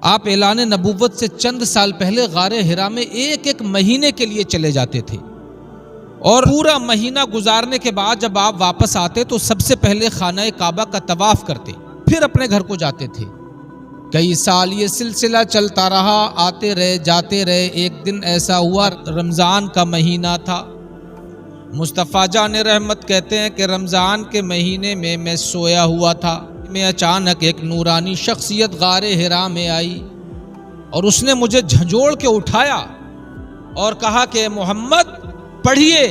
آپ اعلان نبوت سے چند سال پہلے غار حرا میں ایک مہینے کے لیے چلے جاتے تھے، اور پورا مہینہ گزارنے کے بعد جب آپ واپس آتے تو سب سے پہلے خانہ کعبہ کا طواف کرتے، پھر اپنے گھر کو جاتے تھے۔ کئی سال یہ سلسلہ چلتا رہا، آتے رہے جاتے رہے۔ ایک دن ایسا ہوا، رمضان کا مہینہ تھا۔ مصطفیٰ جان رحمت کہتے ہیں کہ رمضان کے مہینے میں سویا ہوا تھا، میں اچانک ایک نورانی شخصیت غار حرا میں آئی اور اس نے مجھے جھنجھوڑ کے اٹھایا اور کہا کہ محمد پڑھیے۔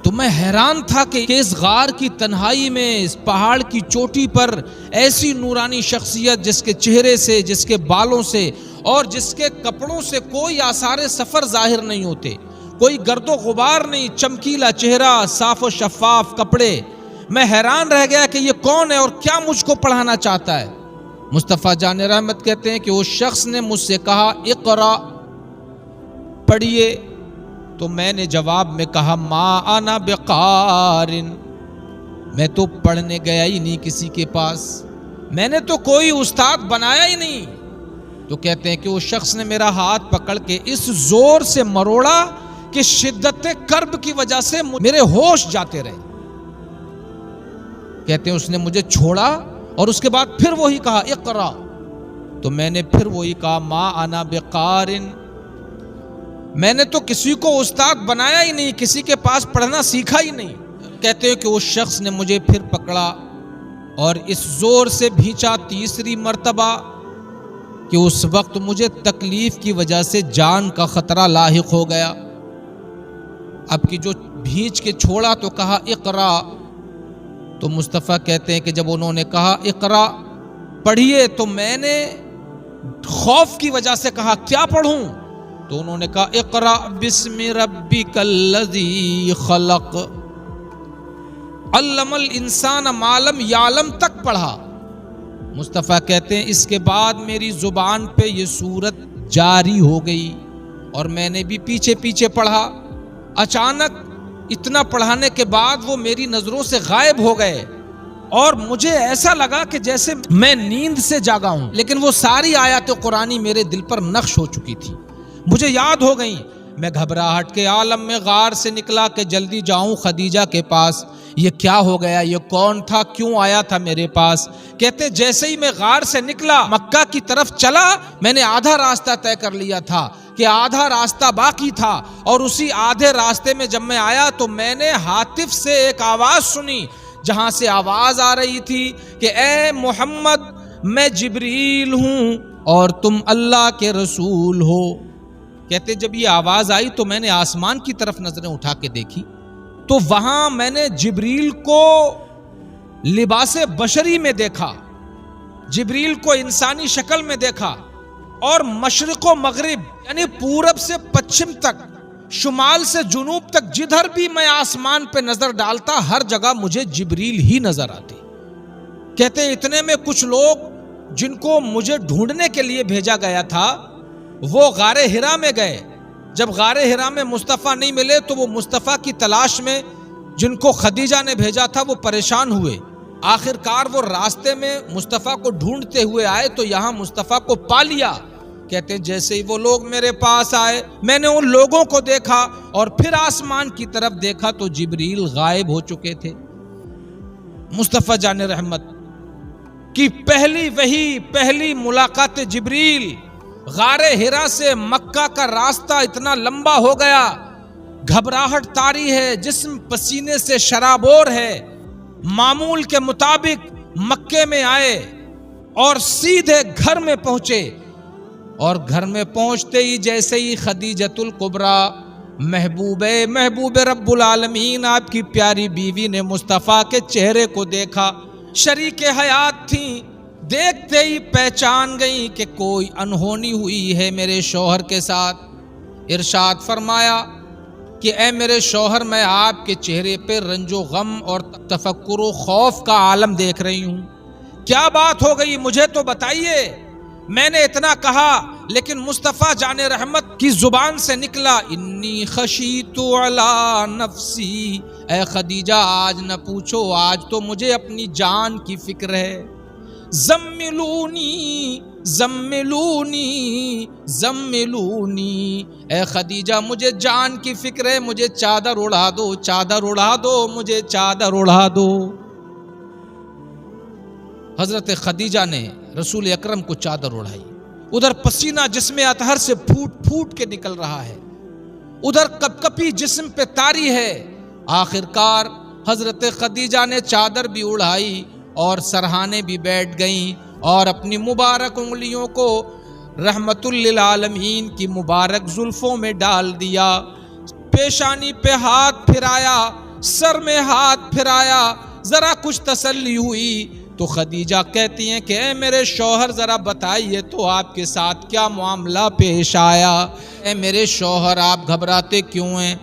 تو میں حیران تھا کہ اس غار کی تنہائی میں، اس پہاڑ کی چوٹی پر ایسی نورانی شخصیت جس کے چہرے سے، جس کے بالوں سے اور جس کے کپڑوں سے کوئی آثار سفر ظاہر نہیں ہوتے، کوئی گرد و غبار نہیں، چمکیلا چہرہ، صاف و شفاف کپڑے۔ میں حیران رہ گیا کہ یہ کون ہے اور کیا مجھ کو پڑھانا چاہتا ہے۔ مصطفیٰ جان رحمت کہتے ہیں کہ اس شخص نے مجھ سے کہا اقرا، پڑھیے۔ تو میں نے جواب میں کہا ما انا بقارن، میں تو پڑھنے گیا ہی نہیں کسی کے پاس، میں نے تو کوئی استاد بنایا ہی نہیں۔ تو کہتے ہیں کہ اس شخص نے میرا ہاتھ پکڑ کے اس زور سے مروڑا کہ شدت کرب کی وجہ سے میرے ہوش جاتے رہے۔ کہتے ہیں اس نے مجھے چھوڑا اور اس کے بعد پھر وہی کہا اقرا۔ تو میں نے پھر وہی کہا ما انا بقارن، میں نے تو کسی کو استاد بنایا ہی نہیں، کسی کے پاس پڑھنا سیکھا ہی نہیں۔ کہتے ہیں کہ اس شخص نے مجھے پھر پکڑا اور اس زور سے بھینچا تیسری مرتبہ کہ اس وقت مجھے تکلیف کی وجہ سے جان کا خطرہ لاحق ہو گیا۔ اب کی جو بھینچ کے چھوڑا تو کہا اقرا۔ تو مصطفیٰ کہتے ہیں کہ جب انہوں نے کہا اقرا، پڑھیے، تو میں نے خوف کی وجہ سے کہا کیا پڑھوں؟ تو انہوں نے کہا اقرا بسم ربک الذی خلق، علم الانسان ما لم یعلم تک پڑھا۔ مصطفیٰ کہتے ہیں اس کے بعد میری زبان پہ یہ سورت جاری ہو گئی اور میں نے بھی پیچھے پیچھے پڑھا۔ اچانک اتنا پڑھانے کے بعد وہ میری نظروں سے غائب ہو گئے اور مجھے ایسا لگا کہ جیسے میں نیند سے جاگا ہوں، لیکن وہ ساری آیات قرآنی میرے دل پر نقش ہو چکی تھی، مجھے یاد ہو گئیں۔ میں گھبراہٹ کے عالم میں غار سے نکلا کہ جلدی جاؤں خدیجہ کے پاس۔ یہ کیا ہو گیا؟ یہ کون تھا؟ کیوں آیا تھا میرے پاس؟ کہتے جیسے ہی میں غار سے نکلا مکہ کی طرف چلا، میں نے آدھا راستہ طے کر لیا تھا کہ آدھا راستہ باقی تھا، اور اسی آدھے راستے میں جب میں آیا تو میں نے ہاتف سے ایک آواز سنی، جہاں سے آواز آ رہی تھی کہ اے محمد، میں جبریل ہوں اور تم اللہ کے رسول ہو۔ کہتے جب یہ آواز آئی تو میں نے آسمان کی طرف نظریں اٹھا کے دیکھی تو وہاں میں نے جبریل کو لباس بشری میں دیکھا، جبریل کو انسانی شکل میں دیکھا، اور مشرق و مغرب یعنی پورب سے پچھم تک، شمال سے جنوب تک، جدھر بھی میں آسمان پہ نظر ڈالتا ہر جگہ مجھے جبریل ہی نظر آتے۔ کہتے ہیں اتنے میں کچھ لوگ جن کو مجھے ڈھونڈنے کے لیے بھیجا گیا تھا وہ غار حرا میں گئے۔ جب غار حرا میں مصطفیٰ نہیں ملے تو وہ مصطفیٰ کی تلاش میں جن کو خدیجہ نے بھیجا تھا وہ پریشان ہوئے۔ آخر کار وہ راستے میں مصطفیٰ کو ڈھونڈتے ہوئے آئے تو یہاں مصطفیٰ کو پا لیا۔ کہتے ہیں جیسے ہی وہ لوگ میرے پاس آئے میں نے ان لوگوں کو دیکھا اور پھر آسمان کی طرف دیکھا تو جبریل غائب ہو چکے تھے۔ مصطفیٰ جان رحمت کی پہلی وحی، پہلی ملاقات جبریل، غار حرا سے مکہ کا راستہ اتنا لمبا ہو گیا، گھبراہٹ طاری ہے، جسم پسینے سے شرابور ہے۔ معمول کے مطابق مکے میں آئے اور سیدھے گھر میں پہنچے، اور گھر میں پہنچتے ہی جیسے ہی خدیجۃ الکبریٰ محبوب رب العالمین آپ کی پیاری بیوی نے مصطفیٰ کے چہرے کو دیکھا، شریک حیات تھیں، دیکھتے ہی پہچان گئی کہ کوئی انہونی ہوئی ہے میرے شوہر کے ساتھ۔ ارشاد فرمایا کہ اے میرے شوہر، میں آپ کے چہرے پہ رنج و غم اور تفکر و خوف کا عالم دیکھ رہی ہوں، کیا بات ہو گئی مجھے تو بتائیے۔ میں نے اتنا کہا لیکن مصطفیٰ جان رحمت کی زبان سے نکلا انی خشیت علی نفسی، اے خدیجہ آج نہ پوچھو، آج تو مجھے اپنی جان کی فکر ہے، زملونی زملونی زملونی، اے خدیجہ مجھے جان کی فکر ہے، مجھے چادر اڑا دو، چادر اڑا دو، مجھے چادر اڑا دو۔ حضرت خدیجہ نے رسول اکرم کو چادر اڑائی، ادھر پسینہ جسم اطہر سے پھوٹ پھوٹ کے نکل رہا ہے، ادھر کپ کپی جسم پہ تاری ہے۔ آخرکار حضرت خدیجہ نے چادر بھی اڑائی اور سرہانے بھی بیٹھ گئیں اور اپنی مبارک انگلیوں کو رحمت للعالمین کی مبارک زلفوں میں ڈال دیا، پیشانی پہ ہاتھ پھرایا، سر میں ہاتھ پھرایا، ذرا کچھ تسلی ہوئی تو خدیجہ کہتی ہیں کہ اے میرے شوہر ذرا بتائیے تو آپ کے ساتھ کیا معاملہ پیش آیا؟ اے میرے شوہر آپ گھبراتے کیوں ہیں؟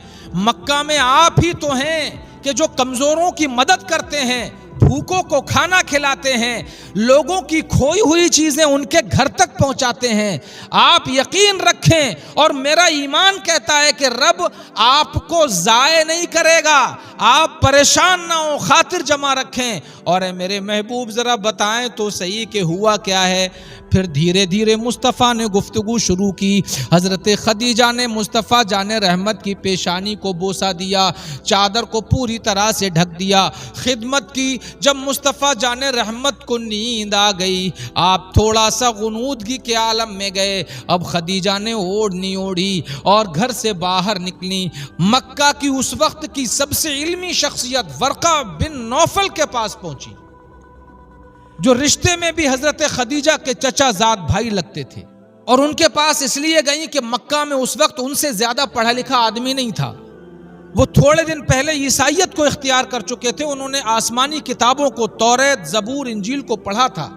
مکہ میں آپ ہی تو ہیں کہ جو کمزوروں کی مدد کرتے ہیں، بھوکوں کو کھانا کھلاتے ہیں، لوگوں کی کھوئی ہوئی چیزیں ان کے گھر تک پہنچاتے ہیں۔ آپ یقین رکھیں اور میرا ایمان کہتا ہے کہ رب آپ کو ضائع نہیں کرے گا، آپ پریشان نہ ہوں، خاطر جمع رکھیں۔ اور اے میرے محبوب ذرا بتائیں تو صحیح کہ ہوا کیا ہے؟ پھر دھیرے دھیرے مصطفیٰ نے گفتگو شروع کی۔ حضرت خدیجہ نے مصطفیٰ جان رحمت کی پیشانی کو بوسہ دیا، چادر کو پوری طرح سے ڈھک دیا، خدمت کی۔ جب مصطفیٰ جان رحمت کو نیند آ گئی، آپ تھوڑا سا غنودگی کے عالم میں گئے۔ اب خدیجہ نے اوڑھنی اوڑھی اور گھر سے باہر نکلی۔ مکہ کی اس وقت کی سب سے علمی شخصیت ورقہ بن نوفل کے پاس پہنچی، جو رشتے میں بھی حضرت خدیجہ کے چچا زاد بھائی لگتے تھے، اور ان کے پاس اس لیے گئیں کہ مکہ میں اس وقت ان سے زیادہ پڑھا لکھا آدمی نہیں تھا۔ وہ تھوڑے دن پہلے عیسائیت کو اختیار کر چکے تھے، انہوں نے آسمانی کتابوں کو، توریت، زبور، انجیل کو پڑھا تھا۔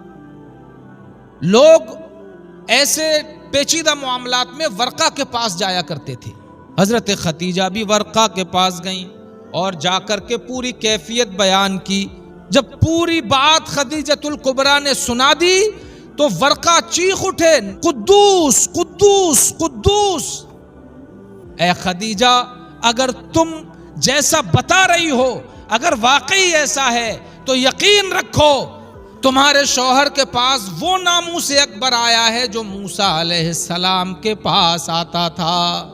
لوگ ایسے پیچیدہ معاملات میں ورقہ کے پاس جایا کرتے تھے۔ حضرت خدیجہ بھی ورقہ کے پاس گئیں اور جا کر کے پوری کیفیت بیان کی۔ جب پوری بات خدیجۃ الکبریٰ نے سنا دی تو ورقہ چیخ اٹھے، قدوس قدوس قدوس۔ اے خدیجہ اگر تم جیسا بتا رہی ہو اگر واقعی ایسا ہے تو یقین رکھو تمہارے شوہر کے پاس وہ ناموس اکبر آیا ہے جو موسیٰ علیہ السلام کے پاس آتا تھا۔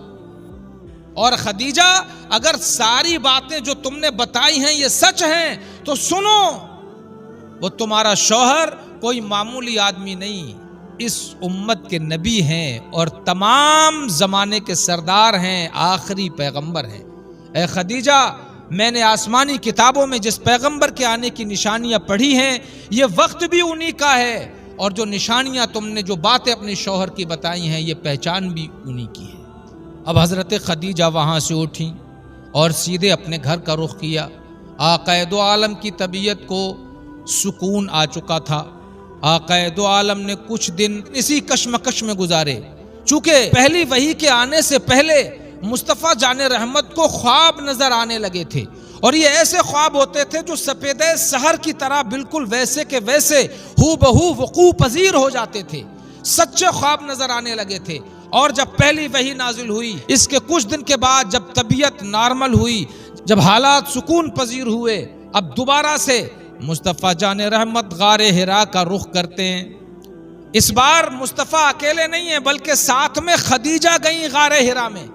اور خدیجہ اگر ساری باتیں جو تم نے بتائی ہیں یہ سچ ہیں تو سنو، وہ تمہارا شوہر کوئی معمولی آدمی نہیں، اس امت کے نبی ہیں اور تمام زمانے کے سردار ہیں، آخری پیغمبر ہیں۔ اے خدیجہ میں نے آسمانی کتابوں میں جس پیغمبر کے آنے کی نشانیاں پڑھی ہیں یہ وقت بھی انہی کا ہے، اور جو نشانیاں تم نے جو باتیں اپنے شوہر کی بتائی ہیں یہ پہچان بھی انہی کی ہے۔ اب حضرت خدیجہ وہاں سے اٹھیں اور سیدھے اپنے گھر کا رخ کیا۔ آقا دو عالم کی طبیعت کو سکون آ چکا تھا۔ آقا دو عالم نے کچھ دن اسی کشمکش میں گزارے، چونکہ پہلی وحی کے آنے سے پہلے مصطفیٰ جان رحمت کو خواب نظر آنے لگے تھے، اور یہ ایسے خواب ہوتے تھے جو سپیدے سحر کی طرح بالکل ویسے کے ویسے ہو بہو وقوع پذیر ہو جاتے تھے، سچے خواب نظر آنے لگے تھے۔ اور جب پہلی وحی نازل ہوئی، اس کے کچھ دن کے بعد جب طبیعت نارمل ہوئی، جب حالات سکون پذیر ہوئے، اب دوبارہ سے مصطفیٰ جان رحمت غار حرا کا رخ کرتے ہیں۔ اس بار مصطفیٰ اکیلے نہیں ہیں بلکہ ساتھ میں خدیجہ گئیں غار حرا میں،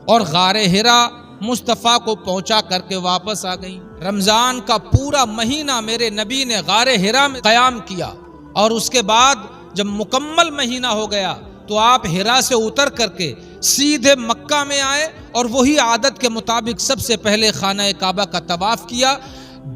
اور غار حرا مصطفیٰ کو پہنچا کر کے واپس آ گئیں۔ رمضان کا پورا مہینہ میرے نبی نے غار حرا میں قیام کیا، اور اس کے بعد جب مکمل مہینہ ہو گیا تو آپ حرا سے اتر کر کے سیدھے مکہ میں آئے، اور وہی عادت کے مطابق سب سے پہلے خانہ کعبہ کا طواف کیا۔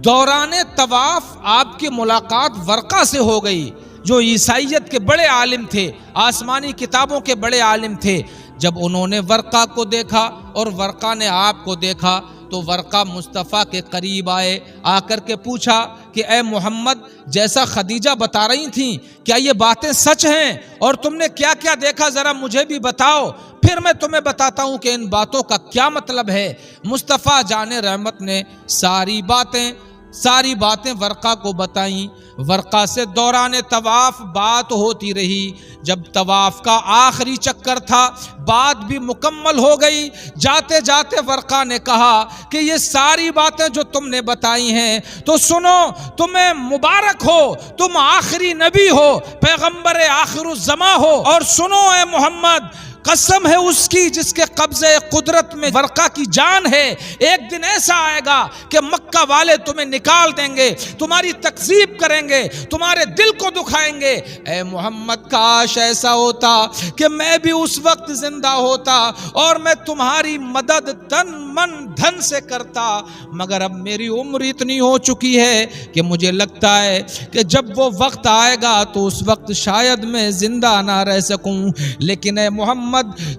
دوران طواف آپ کی ملاقات ورقہ سے ہو گئی، جو عیسائیت کے بڑے عالم تھے، آسمانی کتابوں کے بڑے عالم تھے۔ جب انہوں نے ورقہ کو دیکھا اور ورقہ نے آپ کو دیکھا تو ورقہ مصطفیٰ کے قریب آئے، آ کر کے پوچھا کہ اے محمد، جیسا خدیجہ بتا رہی تھیں کیا یہ باتیں سچ ہیں، اور تم نے کیا کیا دیکھا ذرا مجھے بھی بتاؤ، پھر میں تمہیں بتاتا ہوں کہ ان باتوں کا کیا مطلب ہے۔ مصطفیٰ جان رحمت نے ساری باتیں ساری باتیں ورقہ کو بتائیں۔ ورقہ سے دوران طواف بات ہوتی رہی۔ جب طواف کا آخری چکر تھا بات بھی مکمل ہو گئی۔ جاتے جاتے ورقہ نے کہا کہ یہ ساری باتیں جو تم نے بتائی ہیں تو سنو، تمہیں مبارک ہو، تم آخری نبی ہو، پیغمبر آخر الزماں ہو، اور سنو اے محمد، قسم ہے اس کی جس کے قبضے قدرت میں ورقہ کی جان ہے، ایک دن ایسا آئے گا کہ مکہ والے تمہیں نکال دیں گے، تمہاری تکذیب کریں گے، تمہارے دل کو دکھائیں گے۔ اے محمد کاش ایسا ہوتا کہ میں بھی اس وقت زندہ ہوتا اور میں تمہاری مدد تن من دھن سے کرتا، مگر اب میری عمر اتنی ہو چکی ہے کہ مجھے لگتا ہے کہ جب وہ وقت آئے گا تو اس وقت شاید میں زندہ نہ رہ سکوں۔ لیکن اے محمد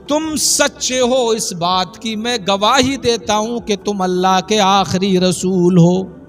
تم سچے ہو، اس بات کی میں گواہی دیتا ہوں کہ تم اللہ کے آخری رسول ہو۔